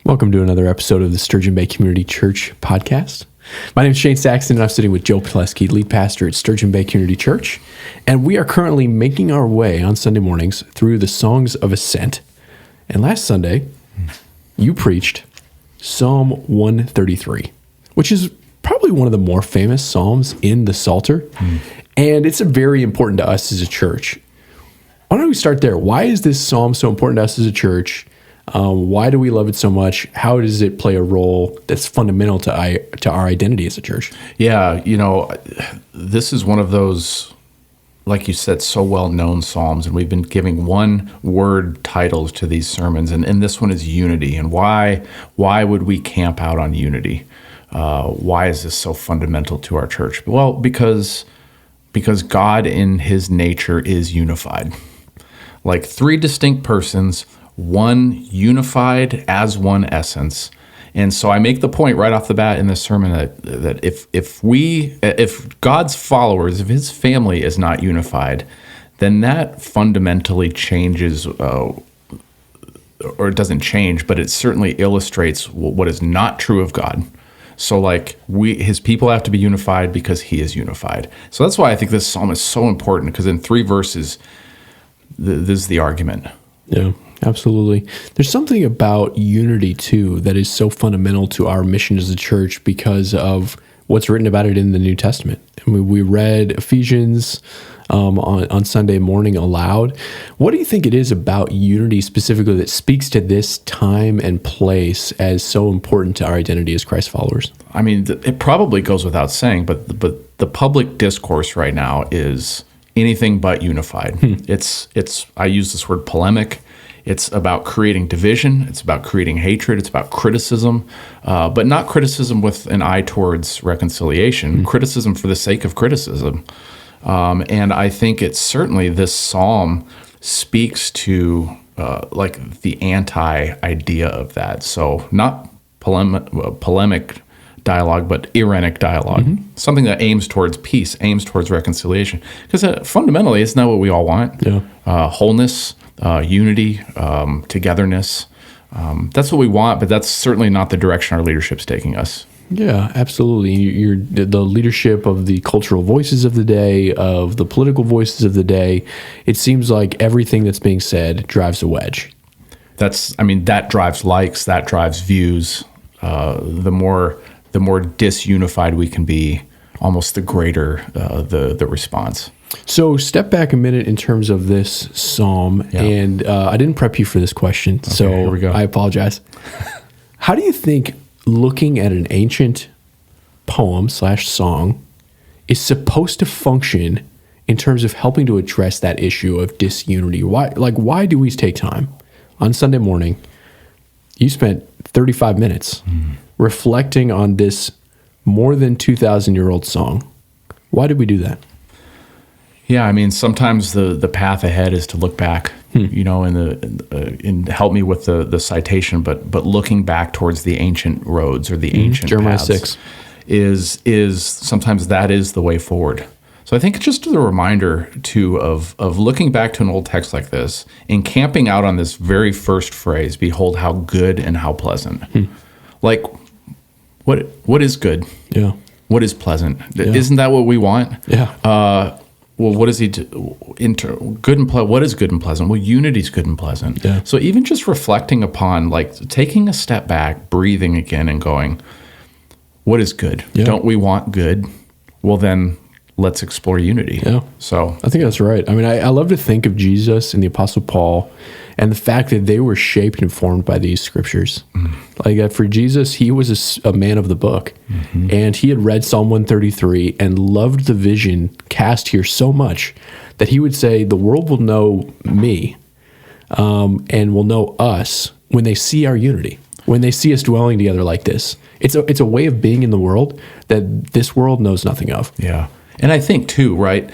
Welcome to another episode of the Sturgeon Bay Community Church podcast. My name is Shane Saxton, and I'm sitting with Joe Plesky, lead pastor at Sturgeon Bay Community Church. And we are currently making our way on Sunday mornings through the Songs of Ascent. And last Sunday, you preached Psalm 133, which is probably one of the more famous psalms in the Psalter. And it's very important to us as a church. Why don't we start there? Why is this psalm so important to us as a church? Why do we love it so much? How does it play a role that's fundamental to our identity as a church? Yeah, this is one of those, like you said, so well-known psalms, and we've been giving one-word titles to these sermons, and this one is unity. And why would we camp out on unity? Why is this so fundamental to our church? Well, because God in his nature is unified. Like three distinct persons, one unified as one essence. And so I make the point right off the bat in this sermon that if God's followers, if his family is not unified, then that fundamentally changes, or it doesn't change, but it certainly illustrates what is not true of God. So his people have to be unified because he is unified. So that's why I think this psalm is so important, because in 3 verses, this is the argument. Yeah. Absolutely. There's something about unity, too, that is so fundamental to our mission as a church because of what's written about it in the New Testament. I mean, we read Ephesians on Sunday morning aloud. What do you think it is about unity specifically that speaks to this time and place as so important to our identity as Christ followers? I mean, it probably goes without saying, but the public discourse right now is anything but unified. I use this word polemic. It's about creating division. It's about creating hatred. It's about criticism, but not criticism with an eye towards reconciliation, criticism for the sake of criticism. And I think it's certainly this psalm speaks to the anti-idea of that. So not polemic dialogue, but irenic dialogue, something that aims towards peace, aims towards reconciliation. Because fundamentally, it's not what we all want. Yeah. Wholeness, unity, togetherness. That's what we want, but that's certainly not the direction our leadership's taking us. Yeah, absolutely. You're the leadership of the cultural voices of the day, of the political voices of the day. It seems like everything that's being said drives a wedge. That drives likes, that drives views. The more disunified we can be, almost the greater the response. So step back a minute in terms of this psalm, and I didn't prep you for this question, so here we go. I apologize. How do you think looking at an ancient poem/song is supposed to function in terms of helping to address that issue of disunity? Why do we take time on Sunday morning? You spent 35 minutes reflecting on this more than 2,000-year-old song. Why did we do that? Yeah, I mean, sometimes the path ahead is to look back, and help me with the citation, but looking back towards the ancient roads or the ancient Jeremiah paths 6 is sometimes that is the way forward. So I think it's just a reminder too of looking back to an old text like this and camping out on this very first phrase, "Behold how good and how pleasant." Like, what is good? Yeah. What is pleasant? Yeah. Isn't that what we want? Yeah. Well, what does he do? Good and what is good and pleasant? Well, unity is good and pleasant. Yeah. So even just reflecting upon, taking a step back, breathing again, and going, what is good? Yeah. Don't we want good? Well, then let's explore unity. Yeah. So I think that's right. I mean, I love to think of Jesus and the Apostle Paul and the fact that they were shaped and formed by these scriptures. For Jesus, he was a man of the book, and he had read Psalm 133 and loved the vision cast here so much that he would say, the world will know me and will know us when they see our unity, when they see us dwelling together like this. It's a way of being in the world that this world knows nothing of. Yeah. And I think too, right,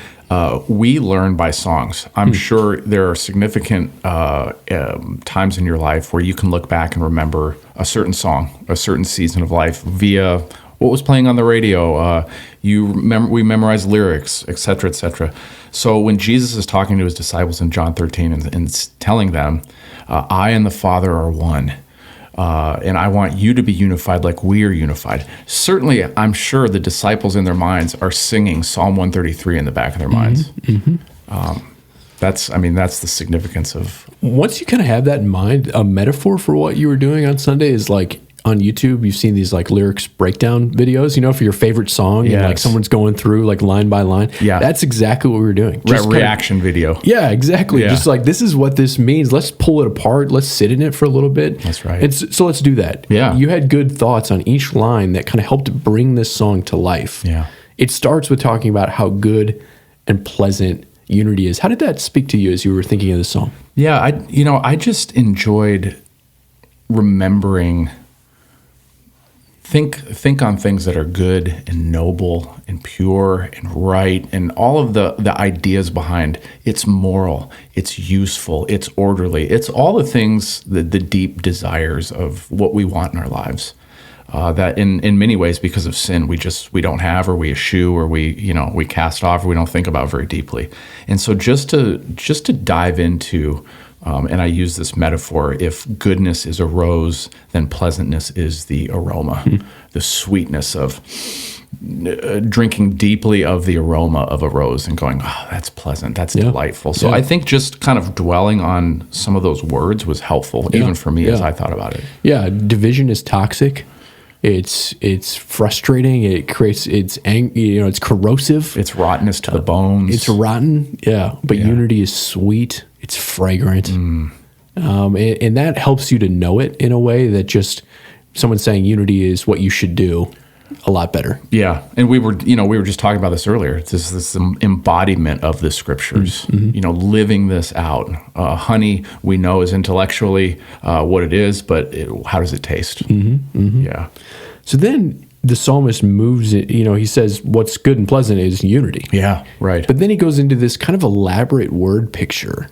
we learn by songs. I'm sure there are significant times in your life where you can look back and remember a certain song, a certain season of life via what was playing on the radio. We memorize lyrics, et cetera, et cetera. So when Jesus is talking to his disciples in John 13 and telling them, I and the Father are one, And I want you to be unified like we are unified. Certainly, I'm sure the disciples in their minds are singing Psalm 133 in the back of their minds. That's the significance of. Once you kind of have that in mind, a metaphor for what you were doing on Sunday is like on YouTube, you've seen these like lyrics breakdown videos, for your favorite song, and like someone's going through like line by line. Yeah. That's exactly what we were doing. Just reaction video. Yeah, exactly. Yeah. Just like, this is what this means. Let's pull it apart. Let's sit in it for a little bit. That's right. And so let's do that. Yeah. You had good thoughts on each line that kind of helped bring this song to life. Yeah. It starts with talking about how good and pleasant unity is. How did that speak to you as you were thinking of this song? Yeah, I just enjoyed remembering. Think on things that are good and noble and pure and right, and all of the ideas behind it's moral, it's useful, it's orderly, it's all the things, the deep desires of what we want in our lives. That in many ways, because of sin, we don't have, or we eschew, or we cast off, or we don't think about very deeply. And so just to dive into, and I use this metaphor: if goodness is a rose, then pleasantness is the aroma, the sweetness of drinking deeply of the aroma of a rose and going, oh, that's pleasant, that's delightful. So I think just kind of dwelling on some of those words was helpful, even for me as I thought about it. Yeah, division is toxic. It's frustrating. It creates it's corrosive. It's rottenness to the bones. It's rotten. Yeah, but unity is sweet. It's fragrant, and that helps you to know it in a way that just someone saying unity is what you should do a lot better. Yeah, and we were just talking about this earlier. It's this embodiment of the scriptures. Living this out. Honey, we know is intellectually what it is, but how does it taste? Yeah. So then the psalmist moves it. He says, "What's good and pleasant is unity." Yeah, right. But then he goes into this kind of elaborate word picture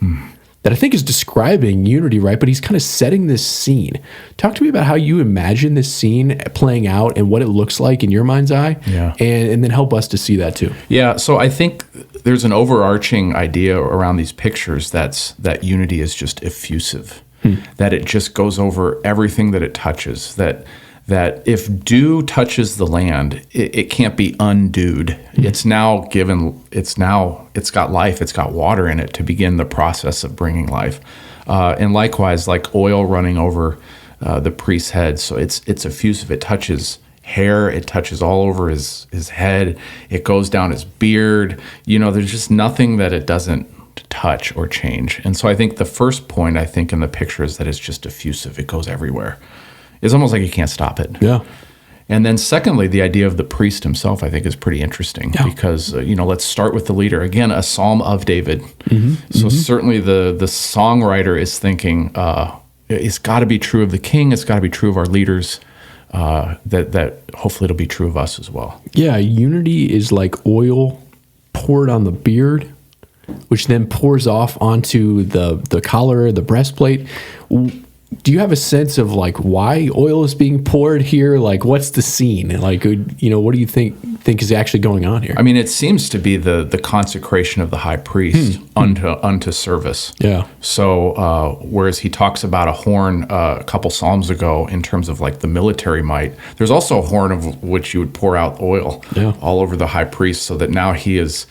that I think is describing unity, right? But he's kind of setting this scene. Talk to me about how you imagine this scene playing out and what it looks like in your mind's eye, and then help us to see that too. Yeah, so I think there's an overarching idea around these pictures that unity is just effusive, that it just goes over everything that it touches, that if dew touches the land, it can't be undewed. It's now it's got life, it's got water in it to begin the process of bringing life. And likewise, like oil running over the priest's head, so it's effusive. It touches hair, it touches all over his head, it goes down his beard. There's just nothing that it doesn't touch or change. And so I think the first point in the picture is that it's just effusive. It goes everywhere. It's almost like you can't stop it. Yeah. And then secondly, the idea of the priest himself, I think, is pretty interesting because, let's start with the leader. Again, a psalm of David. So certainly the songwriter is thinking, it's got to be true of the king. It's got to be true of our leaders. That hopefully it'll be true of us as well. Yeah, unity is like oil poured on the beard, which then pours off onto the collar, the breastplate. Do you have a sense of like why oil is being poured here? Like, what's the scene? Like, what do you think is actually going on here? I mean, it seems to be the consecration of the high priest unto service. Yeah. So, whereas he talks about a horn a couple psalms ago in terms of like the military might, there's also a horn of which you would pour out oil all over the high priest, so that now he is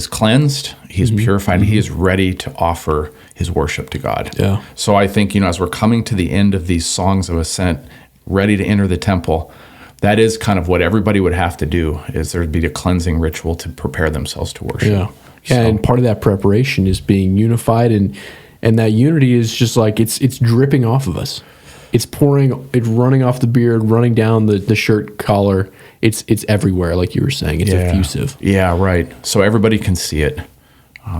cleansed, he is purified, he is ready to offer his worship to God. Yeah. So I think, as we're coming to the end of these songs of ascent, ready to enter the temple, that is kind of what everybody would have to do, is there'd be a cleansing ritual to prepare themselves to worship. Yeah. And part of that preparation is being unified, and that unity is just like it's dripping off of us. It's running off the beard, running down the shirt collar. It's everywhere, like you were saying. It's effusive. Yeah, right. So everybody can see it.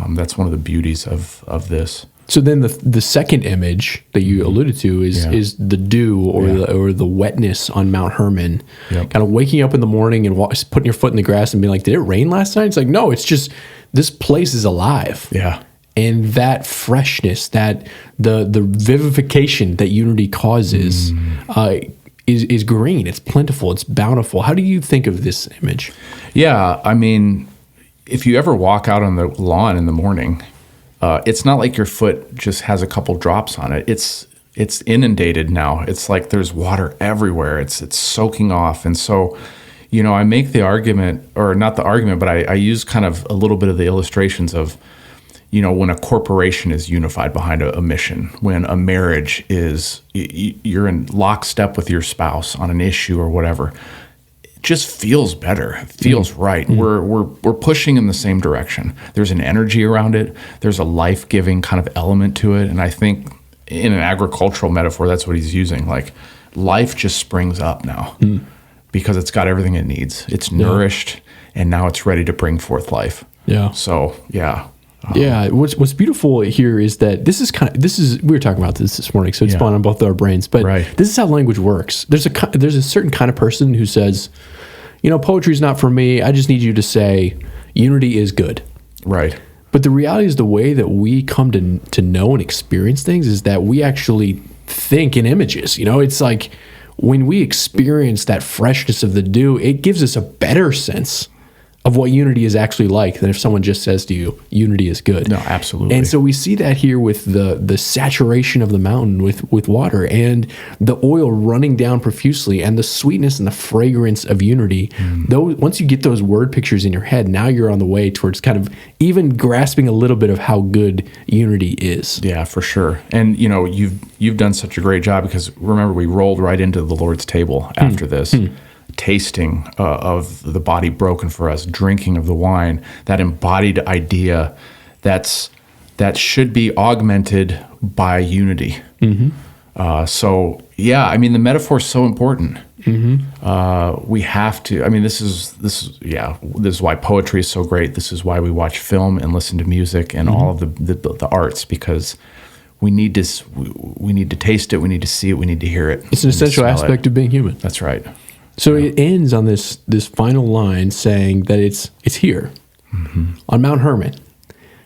That's one of the beauties of this. So then the second image that you alluded to is the dew or the wetness on Mount Hermon. Yep. Kind of waking up in the morning and putting your foot in the grass and being like, did it rain last night? It's like, no, it's just this place is alive. Yeah. And that freshness, that the vivification that unity causes is green. It's plentiful. It's bountiful. How do you think of this image? Yeah, I mean, if you ever walk out on the lawn in the morning, it's not like your foot just has a couple drops on it. It's it's inundated now. It's like there's water everywhere. It's soaking off. And so, I make the argument, or not the argument, but I use kind of a little bit of the illustrations of, when a corporation is unified behind a mission, when a marriage is, you're in lockstep with your spouse on an issue or whatever, it just feels better. It feels right. We're pushing in the same direction. There's an energy around it. There's a life-giving kind of element to it. And I think in an agricultural metaphor, that's what he's using. Like, life just springs up now because it's got everything it needs. It's nourished, and now it's ready to bring forth life. Yeah. So, yeah. What's beautiful here is that we were talking about this morning, so it's fun on both our brains. But this is how language works. There's a certain kind of person who says, poetry is not for me. I just need you to say unity is good. Right. But the reality is, the way that we come to know and experience things is that we actually think in images. It's like when we experience that freshness of the dew, it gives us a better sense of what unity is actually like than if someone just says to you, unity is good. No, absolutely. And so we see that here with the saturation of the mountain with water, and the oil running down profusely, and the sweetness and the fragrance of unity. Once you get those word pictures in your head, now you're on the way towards kind of even grasping a little bit of how good unity is. Yeah, for sure. And you've done such a great job, because remember, we rolled right into the Lord's table after this. Tasting of the body broken for us, drinking of the wine, that embodied idea that should be augmented by unity. So, the metaphor is so important. We have to. This is why poetry is so great. This is why we watch film and listen to music and all of the arts, because we need to taste it, we need to see it, we need to hear it. It's an essential aspect of being human. That's right. So it ends on this final line saying that it's here on Mount Hermon,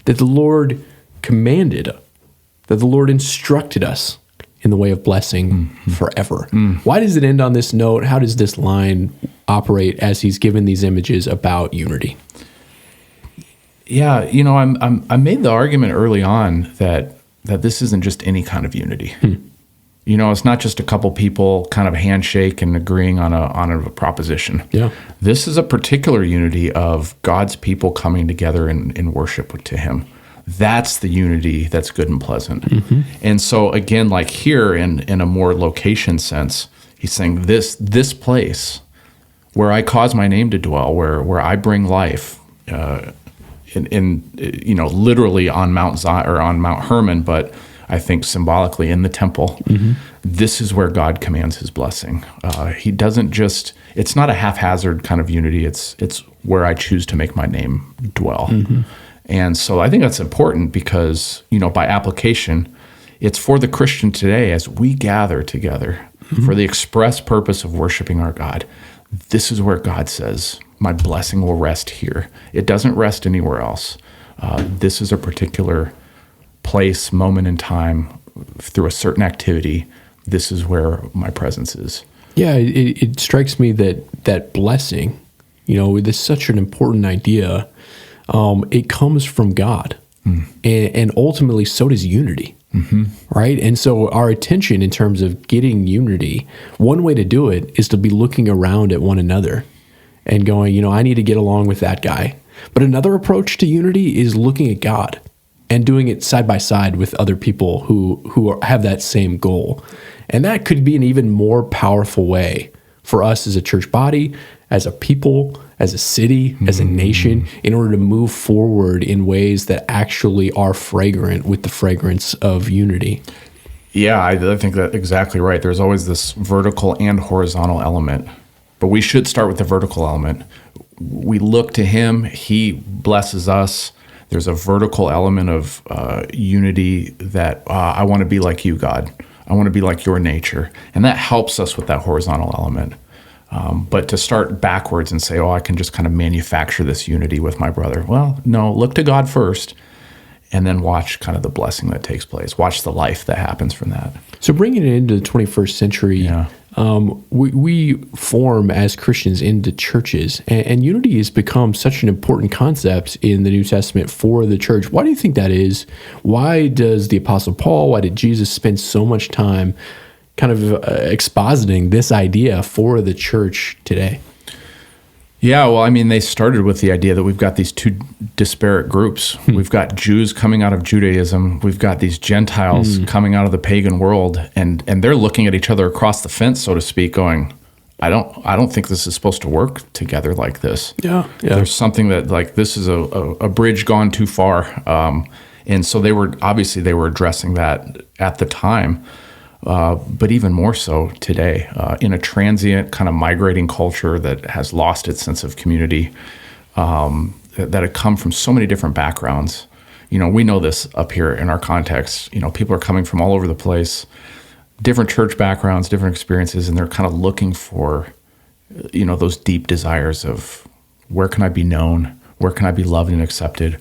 that the Lord commanded, that the Lord instructed us in the way of blessing forever. Why does it end on this note? How does this line operate as he's given these images about unity? Yeah, I made the argument early on that this isn't just any kind of unity. It's not just a couple people kind of handshake and agreeing on a proposition. Yeah. This is a particular unity of God's people coming together in worship to him. That's the unity that's good and pleasant. And so again, like here in a more location sense, he's saying this place where I cause my name to dwell, where I bring life, literally on Mount Zion or on Mount Hermon, but I think symbolically in the temple. This is where God commands his blessing. He doesn't just, it's not a haphazard kind of unity. It's where I choose to make my name dwell. And so I think that's important because, by application, it's for the Christian today as we gather together for the express purpose of worshiping our God. This is where God says, my blessing will rest here. It doesn't rest anywhere else. This is a particular place, moment in time, through a certain activity. This is where my presence is. Yeah, it strikes me that blessing, this is such an important idea. It comes from God, and ultimately so does unity, right? And so our attention in terms of getting unity, one way to do it is to be looking around at one another and going, I need to get along with that guy. But another approach to unity is looking at God and doing it side by side with other people who have that same goal. And that could be an even more powerful way for us as a church body, as a people, as a city, as a nation, in order to move forward in ways that actually are fragrant with the fragrance of unity. Yeah, I think that's exactly right. There's always this vertical and horizontal element, but we should start with the vertical element. We look to him, he blesses us. There's a vertical element of unity that I want to be like you, God. I want to be like your nature. And that helps us with that horizontal element. But to start backwards and say, I can just kind of manufacture this unity with my brother. Well, no, look to God first. and then watch kind of the blessing that takes place. Watch the life that happens from that. So bringing it into the 21st century, we form as Christians into churches, and unity has become such an important concept in the New Testament for the church. Why do you think that is? Why does the Apostle Paul, why did Jesus spend so much time kind of expositing this idea for the church today? Yeah, well, I mean, they started with the idea that we've got these two disparate groups. We've got Jews coming out of Judaism. We've got these Gentiles coming out of the pagan world, and they're looking at each other across the fence, so to speak, going, I don't think this is supposed to work together like this. Yeah. There's something that, like, this is a bridge gone too far. And so they were addressing that at the time. But even more so today, in a transient kind of migrating culture that has lost its sense of community, that had come from so many different backgrounds. We know this up here in our context. People are coming from all over the place, different church backgrounds, different experiences, and they're kind of looking for, those deep desires of where can I be known? Where can I be loved and accepted?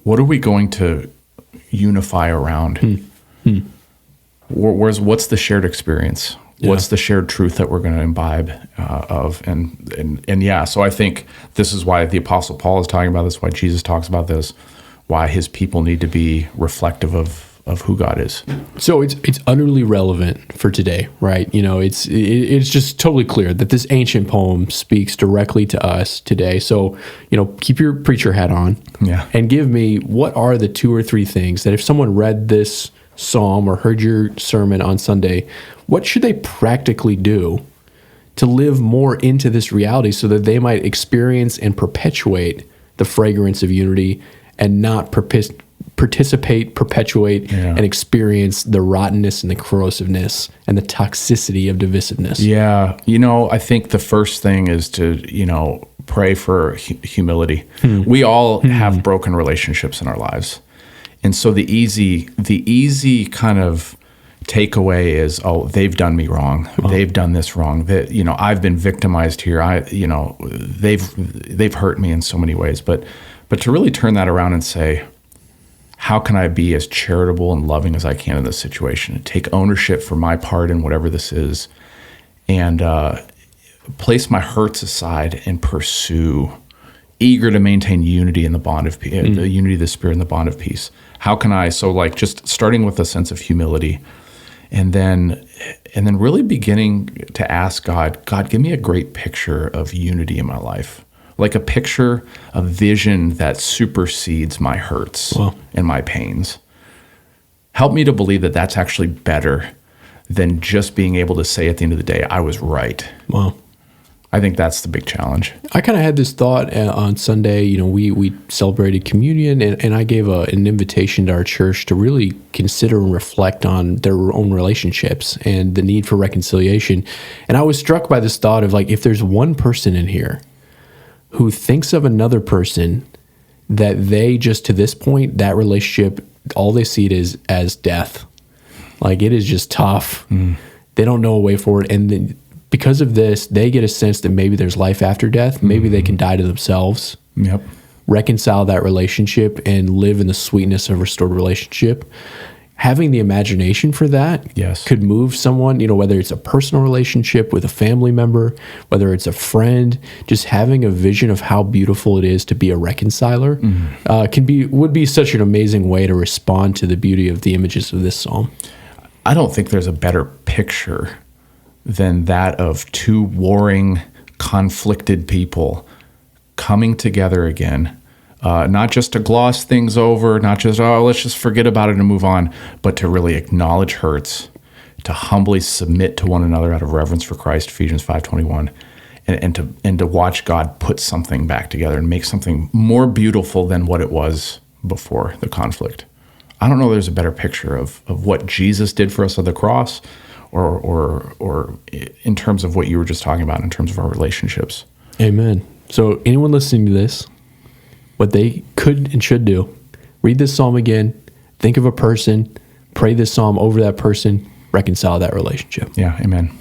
What are we going to unify around? What's the shared experience? Yeah. What's the shared truth that we're going to imbibe of? And yeah, so I think this is why the Apostle Paul is talking about this, why Jesus talks about this, why his people need to be reflective of who God is. So it's utterly relevant for today, right? It's just totally clear that this ancient poem speaks directly to us today. So, keep your preacher hat on, and give me, what are the 2 or 3 things that if someone read this psalm or heard your sermon on Sunday, what should they practically do to live more into this reality so that they might experience and perpetuate the fragrance of unity and not participate, perpetuate, and experience the rottenness and the corrosiveness and the toxicity of divisiveness? Yeah. I think the first thing is to, pray for humility. We all have broken relationships in our lives. And so the easy kind of takeaway is, oh, they've done me wrong. Oh. They've done this wrong. That I've been victimized here. They've hurt me in so many ways. But to really turn that around and say, how can I be as charitable and loving as I can in this situation? And take ownership for my part in whatever this is, and place my hurts aside and pursue, eager to maintain unity in the bond of peace, the unity of the Spirit and the bond of peace. How can I, just starting with a sense of humility, and then really beginning to ask God, give me a great picture of unity in my life, like a picture, a vision that supersedes my hurts and my pains. Help me to believe that that's actually better than just being able to say at the end of the day, I was right. Wow. I think that's the big challenge. I kind of had this thought on Sunday. We celebrated communion, and I gave an invitation to our church to really consider and reflect on their own relationships and the need for reconciliation. And I was struck by this thought of, if there's one person in here who thinks of another person that they just, to this point, that relationship, all they see it is as death. It is just tough. They don't know a way forward. And then, because of this, they get a sense that maybe there's life after death. Maybe they can die to themselves, reconcile that relationship, and live in the sweetness of restored relationship. Having the imagination for that could move someone, whether it's a personal relationship with a family member, whether it's a friend, just having a vision of how beautiful it is to be a reconciler would be such an amazing way to respond to the beauty of the images of this psalm. I don't think there's a better picture than that of two warring, conflicted people coming together again, not just to gloss things over, not just, let's just forget about it and move on, but to really acknowledge hurts, to humbly submit to one another out of reverence for Christ, Ephesians 5:21, and to watch God put something back together and make something more beautiful than what it was before the conflict. I don't know there's a better picture of what Jesus did for us on the cross, or in terms of what you were just talking about, in terms of our relationships. Amen. So anyone listening to this, what they could and should do, read this psalm again, think of a person, pray this psalm over that person, reconcile that relationship. Yeah, amen.